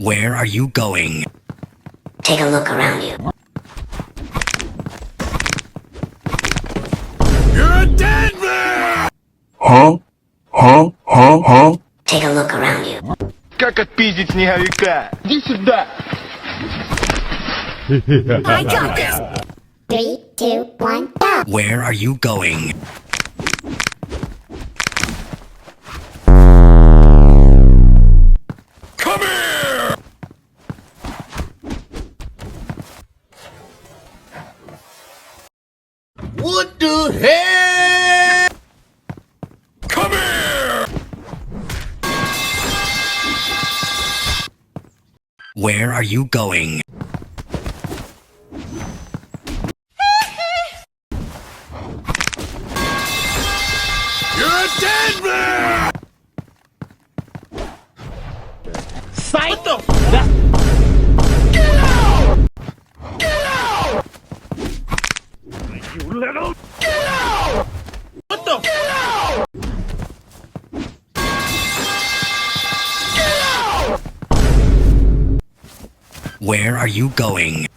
Where are you going? Take a look around you. You're dead, man! Huh? Huh? Huh? Huh? Take a look around you. Как отпиздить снеговика? Иди сюда! I got this! 3, 2, 1, go! Where are you going? Come here! What the hell? Come here! Where are you going? You're dead, man! What the? Get out! Get out! You little. Get out! What the? Get out! Get out! Where are you going?